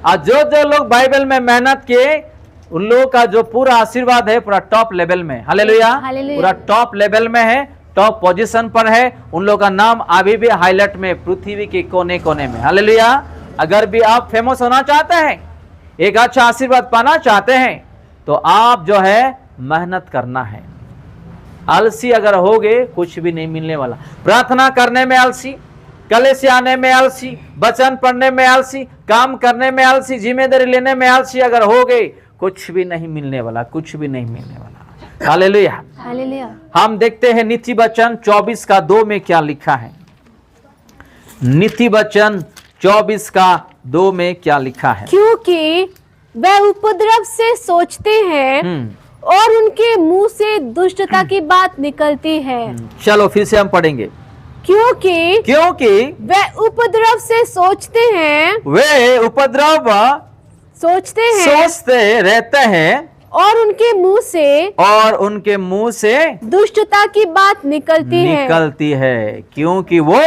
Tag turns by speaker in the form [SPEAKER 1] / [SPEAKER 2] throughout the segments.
[SPEAKER 1] और जो जो लोग बाइबल में मेहनत किए उन लोगों का जो पूरा आशीर्वाद है पूरा टॉप लेवल में, हालेलुया, पूरा टॉप लेवल में है, टॉप पोजीशन पर है। उन लोगों का नाम अभी भी हाईलाइट में पृथ्वी के कोने कोने में, हालेलुया। अगर भी आप फेमस होना चाहते हैं, एक अच्छा आशीर्वाद पाना चाहते हैं, तो आप जो है मेहनत करना है। आलसी अगर होगे कुछ भी नहीं मिलने वाला। प्रार्थना करने में आलसी, कलेश आने में आलसी, वचन पढ़ने में आलसी, काम करने में आलसी, जिम्मेदारी लेने में आलसी अगर होगे कुछ भी नहीं मिलने वाला, कुछ भी नहीं मिलने वाला। Hallelujah,
[SPEAKER 2] hallelujah.
[SPEAKER 1] हम देखते हैं नीति वचन 24:2 में क्या लिखा है। नीति वचन 24:2 में क्या लिखा है?
[SPEAKER 2] क्योंकि वह उपद्रव से सोचते हैं और उनके मुंह से दुष्टता की बात निकलती है।
[SPEAKER 1] चलो फिर से हम पढ़ेंगे। क्योंकि
[SPEAKER 2] वह उपद्रव से सोचते हैं,
[SPEAKER 1] वे उपद्रव सोचते रहते हैं
[SPEAKER 2] और उनके मुंह से दुष्टता की बात निकलती है।
[SPEAKER 1] क्योंकि वो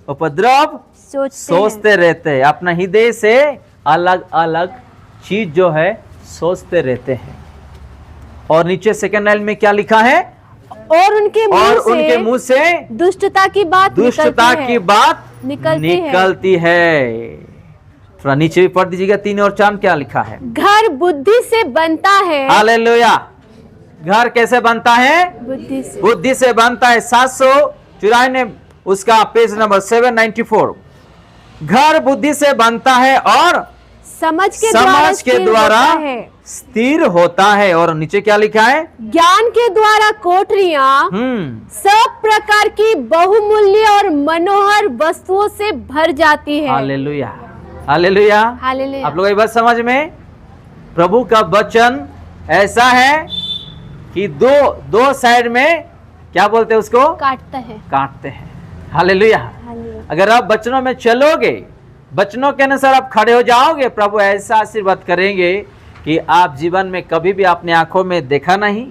[SPEAKER 1] उपद्रव सोचते रहते हैं, अपना हृदय से अलग अलग चीज जो है सोचते रहते हैं। और नीचे सेकंड लाइन में क्या लिखा है?
[SPEAKER 2] और उनके मुंह से दुष्टता की बात
[SPEAKER 1] निकलती है। थोड़ा नीचे भी पढ़ दीजिएगा 3 और 4 क्या लिखा है?
[SPEAKER 2] घर बुद्धि से बनता है।
[SPEAKER 1] हालेलुया। घर कैसे बनता है? बुद्धि से बनता है। 794 उसका पेज नंबर 794। घर बुद्धि से बनता है और
[SPEAKER 2] समझ के द्वारा
[SPEAKER 1] स्थिर होता है। और नीचे क्या लिखा है?
[SPEAKER 2] ज्ञान के द्वारा कोठरियां सब प्रकार की बहुमूल्य और मनोहर वस्तुओं से भर जाती है।
[SPEAKER 1] Hallelujah, hallelujah,
[SPEAKER 2] hallelujah.
[SPEAKER 1] आप लोग एक बात समझ में, प्रभु का वचन ऐसा है कि दो साइड में क्या बोलते हैं उसको? काटते हैं। हालेलुया। अगर आप वचनों में चलोगे, वचनों के अनुसार आप खड़े हो जाओगे, प्रभु ऐसा आशीर्वाद करेंगे कि आप जीवन में कभी भी अपने आंखों में देखा नहीं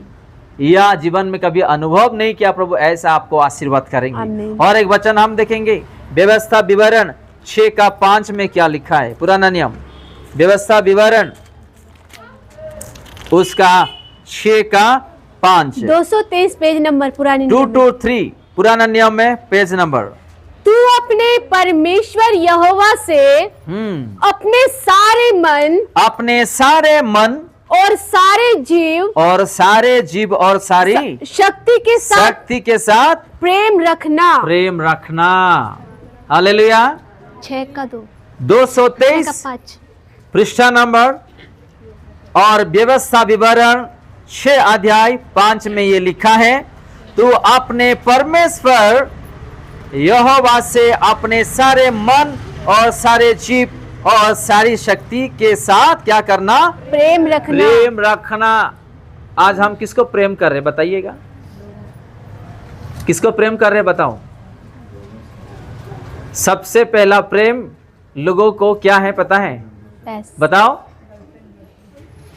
[SPEAKER 1] या जीवन में कभी अनुभव नहीं किया, प्रभु ऐसा आपको आशीर्वाद करेंगे। और एक वचन हम देखेंगे, व्यवस्था विवरण 6:5 में क्या लिखा है? पुराना नियम व्यवस्था विवरण उसका 6:5
[SPEAKER 2] 223 पेज नंबर, पुरानी
[SPEAKER 1] 223 पुराना नियम में पेज नंबर।
[SPEAKER 2] तू अपने परमेश्वर यहोवा से अपने सारे मन और सारे जीव और सारी शक्ति के साथ प्रेम रखना। हालेलुया। 6:2
[SPEAKER 1] 223 पृष्ठा नंबर और व्यवस्था विवरण 6:5 में ये लिखा है, तू अपने परमेश्वर यहोवा से अपने सारे मन और सारे जीव और सारी शक्ति के साथ क्या करना?
[SPEAKER 2] प्रेम
[SPEAKER 1] रखना। आज हम किसको प्रेम कर रहे हैं बताइएगा? किसको प्रेम कर रहे हैं बताओ? सबसे पहला प्रेम लोगों को क्या है पता है?
[SPEAKER 2] पैसे।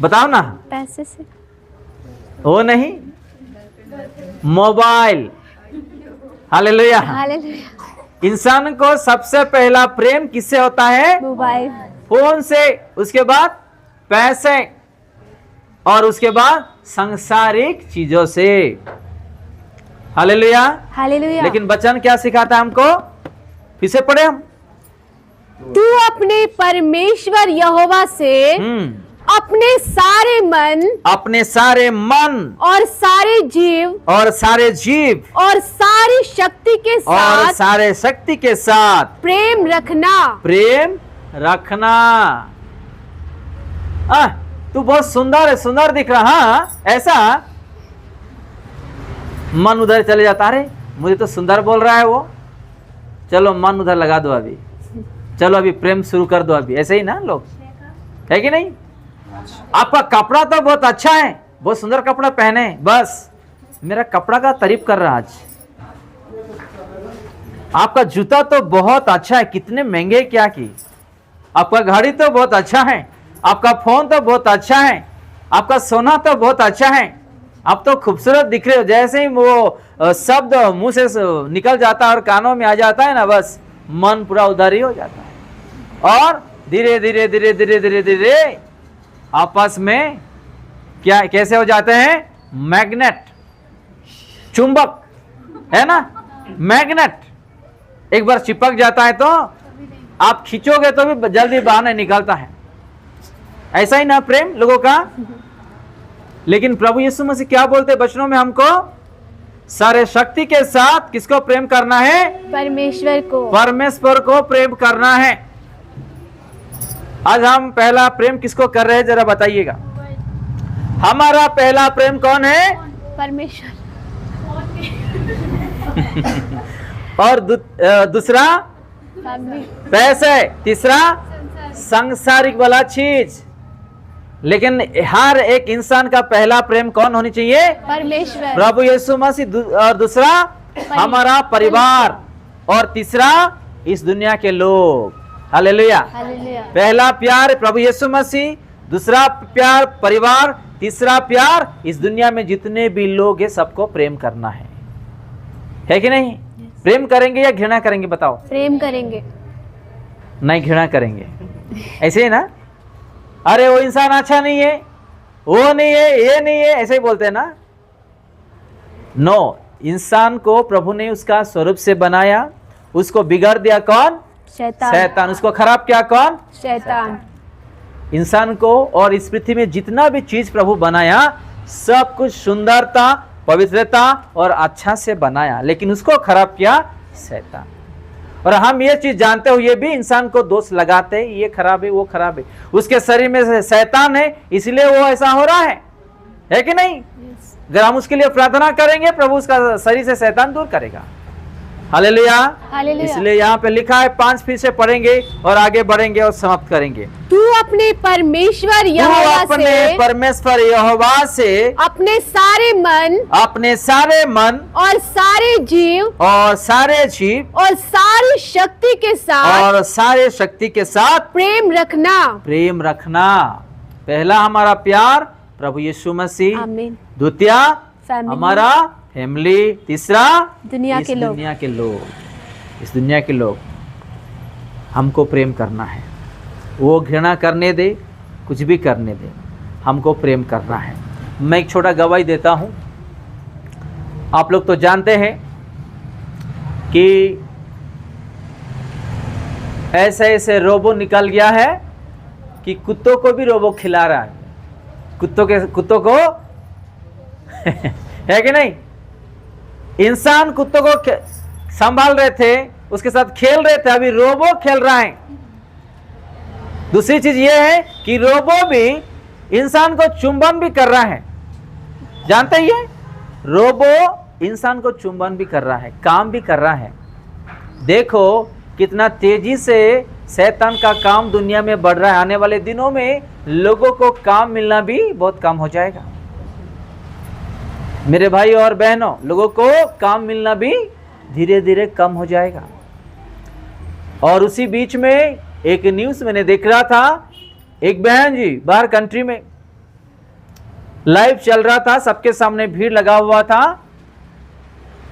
[SPEAKER 1] बताओ ना।
[SPEAKER 2] पैसे से
[SPEAKER 1] हो नहीं, मोबाइल। हालेलुया। इंसान को सबसे पहला प्रेम किससे होता है?
[SPEAKER 2] मोबाइल
[SPEAKER 1] फोन से, उसके बाद पैसे और उसके बाद सांसारिक चीजों से। Hallelujah,
[SPEAKER 2] hallelujah.
[SPEAKER 1] लेकिन वचन क्या सिखाता है हमको? फिर से पढ़े हम।
[SPEAKER 2] तू अपने परमेश्वर यहोवा से अपने सारे मन और सारे जीव और सारी शक्ति के साथ प्रेम
[SPEAKER 1] रखना। तू बहुत सुंदर दिख रहा। हाँ, ऐसा मन उधर चले जाता। अरे मुझे तो सुंदर बोल रहा है वो, चलो मन उधर लगा दो अभी, चलो अभी प्रेम शुरू कर दो अभी। ऐसे ही ना लोग, है कि नहीं? आपका कपड़ा तो बहुत अच्छा है, बहुत सुंदर कपड़ा पहने, बस मेरा कपड़ा का तारीफ कर रहा आज। आपका जूता तो बहुत अच्छा है, कितने महंगे क्या की। आपका गाड़ी तो बहुत अच्छा है, आपका फोन तो बहुत अच्छा है, आपका सोना तो बहुत अच्छा है, आप तो खूबसूरत दिख रहे हो। जैसे ही वो शब्द मुंह से निकल जाता है और कानों में आ जाता है ना, बस मन पूरा उधार ही हो जाता है। और धीरे धीरे धीरे धीरे धीरे धीरे आपस में क्या कैसे हो जाते हैं? मैग्नेट, चुंबक, है ना, मैग्नेट। एक बार चिपक जाता है तो आप खींचोगे तो भी जल्दी बाहर नहीं निकलता है। ऐसा ही ना प्रेम लोगों का। लेकिन प्रभु यीशु मसीह क्या बोलते हैं वचनों में? हमको सारे शक्ति के साथ किसको प्रेम करना है?
[SPEAKER 2] परमेश्वर को,
[SPEAKER 1] परमेश्वर को प्रेम करना है। आज हम पहला प्रेम किसको कर रहे हैं जरा बताइएगा। हमारा पहला प्रेम कौन है?
[SPEAKER 2] परमेश्वर।
[SPEAKER 1] और दूसरा पैसे, तीसरा सांसारिक वाला चीज। लेकिन हर एक इंसान का पहला प्रेम कौन होनी चाहिए?
[SPEAKER 2] परमेश्वर,
[SPEAKER 1] प्रभु यीशु मसीह। और दूसरा हमारा परिवार, और तीसरा इस दुनिया के लोग। हालेलुया।
[SPEAKER 2] हालेलुया।
[SPEAKER 1] पहला प्यार प्रभु यीशु मसीह, दूसरा प्यार परिवार, तीसरा प्यार इस दुनिया में जितने भी लोग हैं सबको प्रेम करना है कि नहीं? प्रेम करेंगे या घृणा करेंगे बताओ?
[SPEAKER 2] प्रेम करेंगे।
[SPEAKER 1] नहीं, घृणा करेंगे। ऐसे ही ना, अरे वो इंसान अच्छा नहीं है, वो नहीं है, ये नहीं है, ऐसे ही बोलते हैं ना। नो, इंसान को प्रभु ने उसका स्वरूप से बनाया, उसको बिगाड़ दिया कौन?
[SPEAKER 2] शैतान।
[SPEAKER 1] शैतान। उसको खराब किया कौन?
[SPEAKER 2] शैतान।
[SPEAKER 1] इंसान को और इस पृथ्वी में जितना भी चीज प्रभु बनाया सब कुछ सुंदरता, पवित्रता और अच्छा से बनाया, लेकिन उसको खराब किया शैतान। और हम ये चीज जानते हुए भी इंसान को दोष लगाते हैं, ये खराब है, वो खराब है। उसके शरीर में शैतान है इसलिए वो ऐसा हो रहा है कि नहीं? अगर हम उसके लिए प्रार्थना करेंगे प्रभु उसका शरीर से शैतान दूर करेगा। हालेलुया।
[SPEAKER 2] हालेलुया।
[SPEAKER 1] इसलिए यहाँ पे लिखा है, 5 फिर से पढ़ेंगे और आगे बढ़ेंगे और समाप्त करेंगे।
[SPEAKER 2] तू अपने परमेश्वर
[SPEAKER 1] तू
[SPEAKER 2] यहोवा
[SPEAKER 1] अपने
[SPEAKER 2] से,
[SPEAKER 1] परमेश्वर यहोवा से
[SPEAKER 2] अपने सारे मन और सारे जीव
[SPEAKER 1] और सारे जीव
[SPEAKER 2] और सारी शक्ति के साथ
[SPEAKER 1] और सारे शक्ति के साथ
[SPEAKER 2] प्रेम
[SPEAKER 1] रखना। पहला हमारा प्यार प्रभु यीशु मसीह,
[SPEAKER 2] आमीन।
[SPEAKER 1] द्वितीय
[SPEAKER 2] फैमिली,
[SPEAKER 1] हमारा फैमिली, तीसरा
[SPEAKER 2] दुनिया
[SPEAKER 1] इस
[SPEAKER 2] के लोग।
[SPEAKER 1] दुनिया के लोग। इस दुनिया के लोग हमको प्रेम करना है। वो घृणा करने दे, कुछ भी करने दे, हमको प्रेम करना है। मैं एक छोटा गवाही देता हूँ। आप लोग तो जानते हैं कि ऐसे रोबो निकल गया है कि कुत्तों को भी रोबो खिला रहा है। कुत्तों को है कि नहीं? इंसान कुत्तों को संभाल रहे थे, उसके साथ खेल रहे थे, अभी रोबो खेल रहा है। दूसरी चीज यह है कि रोबो भी इंसान को चुंबन भी कर रहा है। जानते ही है, रोबो इंसान को चुंबन भी कर रहा है, काम भी कर रहा है। देखो कितना तेजी से शैतान का काम दुनिया में बढ़ रहा है। आने वाले दिनों में लोगों को काम मिलना भी बहुत कम हो जाएगा। मेरे भाई और बहनों, लोगों को काम मिलना भी धीरे धीरे कम हो जाएगा। और उसी बीच में एक न्यूज़ मैंने देख रहा था, एक बहन जी बाहर कंट्री में लाइव चल रहा था, सबके सामने भीड़ लगा हुआ था।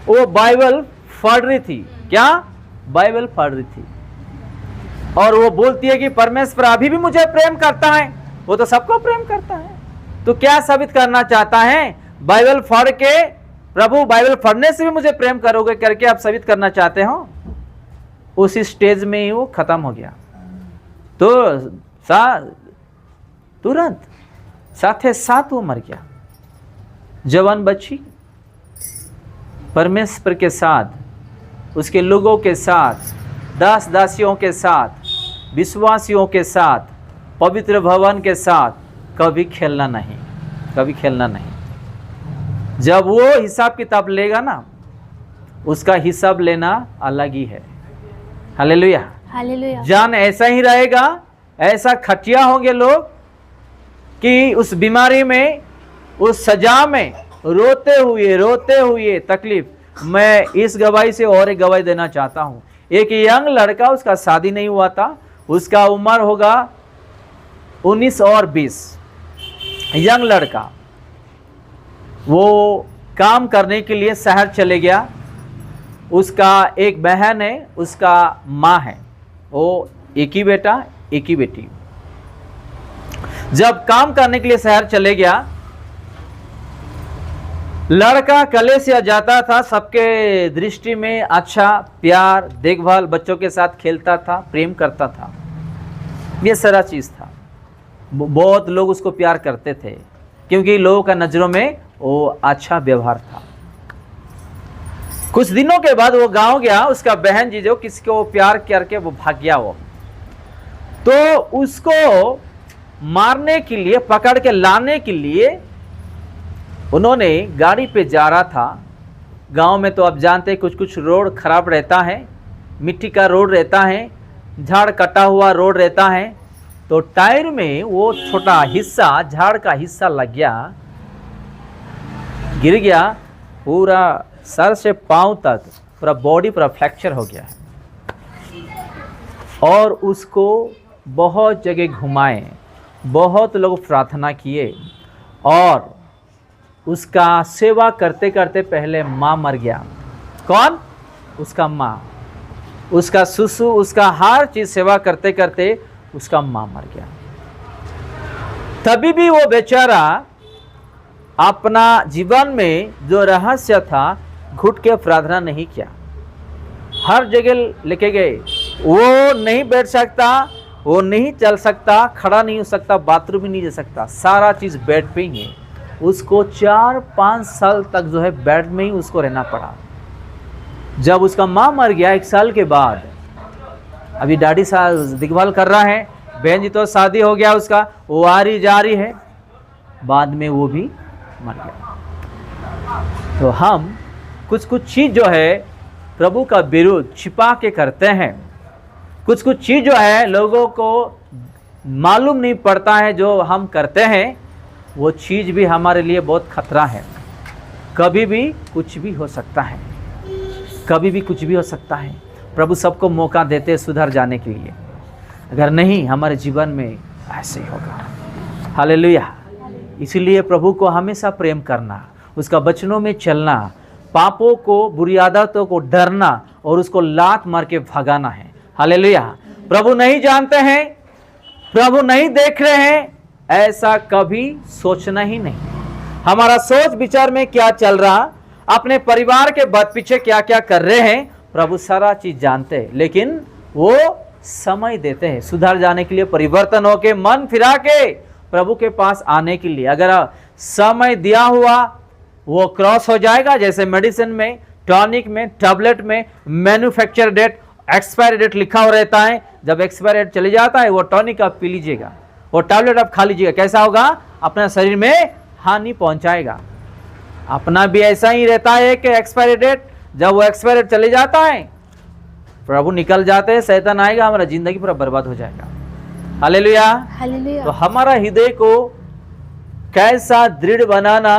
[SPEAKER 1] वो बाइबल पढ़ रही थी। क्या? बाइबल पढ़ रही थी। और वो बोलती है कि परमेश्वर अभी भी मुझे प्रेम करता है। वो तो सबको प्रेम करता है। तो क्या साबित करना चाहता है? बाइबल पढ़ के, प्रभु बाइबल पढ़ने से भी मुझे प्रेम करोगे करके आप साबित करना चाहते हो? उसी स्टेज में ही वो खत्म हो गया। तो तुरंत साथ वो मर गया। जवान बच्ची परमेश्वर के साथ, उसके लोगों के साथ, दास दासियों के साथ, विश्वासियों के साथ, पवित्र भवन के साथ कभी खेलना नहीं, कभी खेलना नहीं। जब वो हिसाब किताब लेगा ना, उसका हिसाब लेना अलग ही है। हालेलुया।
[SPEAKER 2] हालेलुया।
[SPEAKER 1] जान ऐसा ही रहेगा, ऐसा खटिया होंगे लोग कि उस बीमारी में, उस सजा में रोते हुए तकलीफ। मैं इस गवाही से और एक गवाही देना चाहता हूँ। एक यंग लड़का, उसका शादी नहीं हुआ था, उसका उम्र होगा 19 और 20। यंग लड़का, वो काम करने के लिए शहर चले गया। उसका एक बहन है, उसका माँ है। वो एक ही बेटा, एक ही बेटी। जब काम करने के लिए शहर चले गया, लड़का कलेसिया जाता था, सबके दृष्टि में अच्छा, प्यार, देखभाल, बच्चों के साथ खेलता था, प्रेम करता था, ये सारा चीज था। बहुत लोग उसको प्यार करते थे क्योंकि लोगों का नजरों में वो अच्छा व्यवहार था। कुछ दिनों के बाद वो गांव गया, उसका बहन जी जो किसी को प्यार करके वो भाग गया, वो तो उसको मारने के लिए, पकड़ के लाने के लिए उन्होंने गाड़ी पे जा रहा था। गांव में तो आप जानते हैं कुछ कुछ रोड खराब रहता है, मिट्टी का रोड रहता है, झाड़ कटा हुआ रोड रहता है, तो टायर में वो छोटा हिस्सा, झाड़ का हिस्सा लग गया, गिर गया, पूरा सर से पांव तक पूरा बॉडी पूरा फ्रैक्चर हो गया है। और उसको बहुत जगह घुमाए, बहुत लोग प्रार्थना किए, और उसका सेवा करते करते पहले माँ मर गया। कौन? उसका माँ, उसका सुसु, उसका हर चीज सेवा करते करते उसका माँ मर गया। तभी भी वो बेचारा अपना जीवन में जो रहस्य था घुट के प्रार्थना नहीं किया। हर जगह लेके गए, वो नहीं बैठ सकता, वो नहीं चल सकता, खड़ा नहीं हो सकता, बाथरूम भी नहीं जा सकता, सारा चीज बेड पे ही है। उसको 4-5 साल तक जो है बेड में ही उसको रहना पड़ा। जब उसका माँ मर गया 1 साल के बाद, अभी डैडी साहब देखभाल कर रहा है, बहन जी तो शादी हो गया उसका, वो आ रही जा रही है, बाद में वो भी मर गया। तो हम कुछ कुछ चीज जो है प्रभु का विरोध छिपा के करते हैं, कुछ कुछ चीज जो है लोगों को मालूम नहीं पड़ता है, जो हम करते हैं वो चीज भी हमारे लिए बहुत खतरा है। कभी भी कुछ भी हो सकता है, कभी भी कुछ भी हो सकता है। प्रभु सबको मौका देते हैं सुधर जाने के लिए, अगर नहीं हमारे जीवन में ऐसे ही होगा। हालेलुया। इसीलिए प्रभु को हमेशा प्रेम करना, उसका वचनों में चलना, पापों को, बुरी आदतों को डरना और उसको लात मार के भगाना है। हालेलुया। प्रभु नहीं जानते हैं, प्रभु नहीं देख रहे हैं, ऐसा कभी सोचना ही नहीं। हमारा सोच विचार में क्या चल रहा, अपने परिवार के पीछे क्या क्या कर रहे हैं, प्रभु सारा चीज जानते हैं, लेकिन वो समय देते हैं सुधर जाने के लिए, परिवर्तन होके, मन फिरा के प्रभु के पास आने के लिए। अगर समय दिया हुआ वो क्रॉस हो जाएगा, जैसे मेडिसिन में, टॉनिक में, टैबलेट में मैन्युफैक्चर डेट, एक्सपायरी डेट लिखा हो रहता है। जब एक्सपायरी डेट चली जाता है, वो टॉनिक आप पी लीजिएगा, वो टैबलेट आप खा लीजिएगा, कैसा होगा? अपना शरीर में हानि पहुंचाएगा। अपना भी ऐसा ही रहता है कि एक्सपायरी डेट, जब वो एक्सपायरी डेट चले जाता है, प्रभु निकल जाते हैं, शैतान आएगा, हमारा जिंदगी पूरा बर्बाद हो जाएगा। हालेलुया।
[SPEAKER 2] हालेलुया।
[SPEAKER 1] तो हमारा हृदय को कैसा दृढ़ बनाना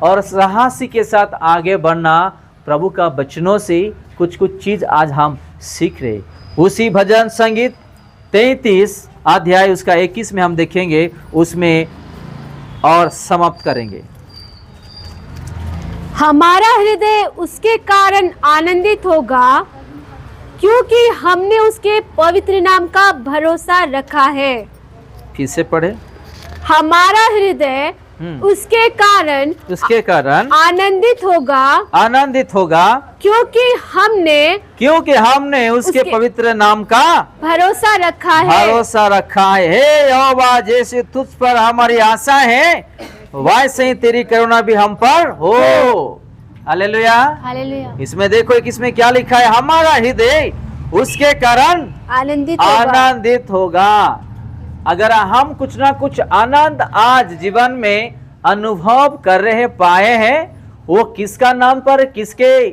[SPEAKER 1] और साहसी के साथ आगे बढ़ना, प्रभु का वचनों से कुछ कुछ चीज आज हम सीख रहे। उसी भजन संगीत 33 अध्याय उसका 21 में हम देखेंगे, उसमें और समाप्त करेंगे।
[SPEAKER 2] हमारा हृदय उसके कारण आनंदित होगा, क्योंकि हमने उसके पवित्र नाम का भरोसा रखा है।
[SPEAKER 1] फिर से पढ़े।
[SPEAKER 2] हमारा हृदय उसके कारण आनंदित होगा, क्योंकि हमने उसके पवित्र नाम का भरोसा रखा है।
[SPEAKER 1] हे यहोवा, जैसे तुझ पर हमारी आशा है, वैसे ही तेरी करुणा भी हम पर हो। हालेलुया।
[SPEAKER 2] हालेलुया।
[SPEAKER 1] इसमें देखो किसमें क्या लिखा है, हमारा हृदय उसके कारण आनंदित होगा। अगर हम कुछ ना कुछ आनंद आज जीवन में अनुभव कर रहे, पाए हैं, वो किसका नाम पर, किसके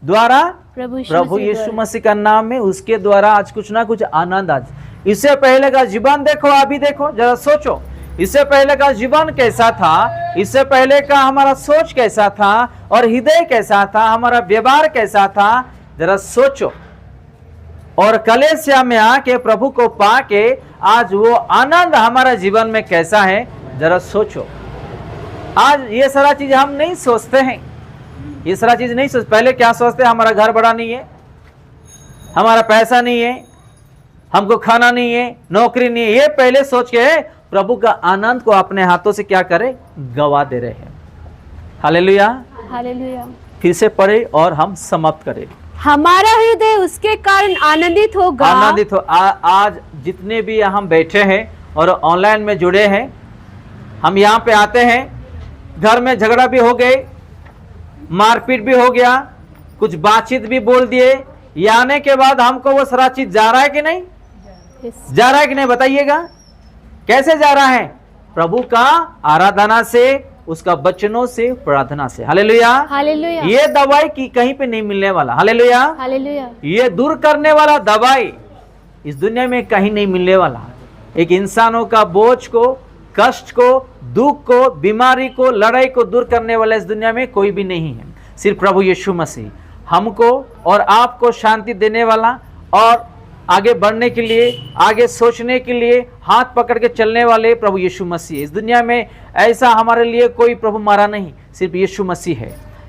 [SPEAKER 1] द्वारा? प्रभु यीशु मसीह का नाम में, उसके द्वारा आज कुछ ना कुछ आनंद। आज इससे पहले का जीवन देखो, अभी देखो, जरा सोचो, इससे पहले का जीवन कैसा था, इससे पहले का हमारा सोच कैसा था, और हृदय कैसा था, हमारा व्यवहार कैसा था, जरा सोचो। और कलेसिया में आके प्रभु को पाके आज वो आनंद हमारा जीवन में कैसा है, जरा सोचो। आज ये सारा चीज हम नहीं सोचते हैं, ये सारा चीज नहीं सोचते। पहले क्या सोचते हैं, हमारा घर बड़ा नहीं है, हमारा पैसा नहीं है, हमको खाना नहीं है, नौकरी नहीं है, ये पहले सोच के प्रभु का आनंद को अपने हाथों से क्या करे, गवा दे रहे हैं। हालेलुया।
[SPEAKER 2] हालेलुया।
[SPEAKER 1] फिर से पढ़े और हम समाप्त करें।
[SPEAKER 2] हमारा हृदय उसके कारण आनंदित होगा।
[SPEAKER 1] आनंदित हो। आज जितने भी हम बैठे हैं और ऑनलाइन में जुड़े हैं, हम यहाँ पे आते हैं, घर में झगड़ा भी हो गए, मारपीट भी हो गया, कुछ बातचीत भी बोल दिए, ये आने के बाद हमको वो सारा चीज जा रहा है कि नहीं? जा रहा है कि नहीं बताइएगा? कैसे जा रहा है? प्रभु का आराधना से, उसका वचनों से, प्रार्थना से। हालेलुया।
[SPEAKER 2] हालेलुया।
[SPEAKER 1] ये दवाई की कहीं पे नहीं मिलने वाला। हालेलुया।
[SPEAKER 2] हालेलुया।
[SPEAKER 1] ये दूर करने वाला दवाई इस दुनिया में कहीं नहीं मिलने वाला। एक इंसानों का बोझ को, कष्ट को, दुख को, बीमारी को, लड़ाई को दूर करने वाला इस दुनिया में कोई भी नहीं है, सिर्फ प्रभु यीशु मसीह। हमको और आपको शांति देने वाला और आगे बढ़ने के लिए, आगे सोचने के लिए हाथ पकड़ के चलने वाले प्रभु यीशु मसीह। इस दुनिया में ऐसा हमारे लिए कोई प्रभु मारा नहीं, सिर्फ यीशु मसीह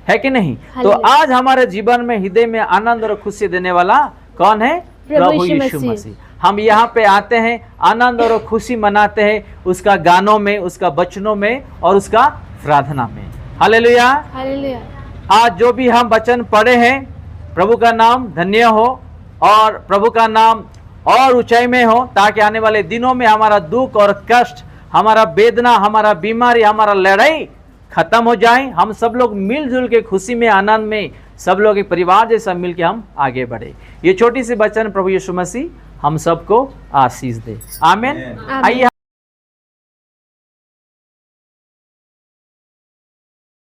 [SPEAKER 1] है कि नहीं? तो आज हमारे जीवन में, हृदय में आनंद और खुशी देने वाला कौन है? प्रभु यीशु मसीह। हम यहाँ पे आते हैं, आनंद और खुशी मनाते हैं उसका गानों में, उसका वचनों में और उसका प्रार्थना में। हालेलुया।
[SPEAKER 2] हालेलुया।
[SPEAKER 1] आज जो भी हम वचन पढ़े हैं, प्रभु का नाम धन्य हो और प्रभु का नाम और ऊंचाई में हो, ताकि आने वाले दिनों में हमारा दुख और कष्ट, हमारा वेदना, हमारा बीमारी, हमारा लड़ाई खत्म हो जाए। हम सब लोग मिलजुल के खुशी में, आनंद में, सब लोग एक परिवार जैसा मिल के हम आगे बढ़े। ये छोटी सी वचन प्रभु यीशु मसीह हम सबको आशीष दे। आमीन। आइए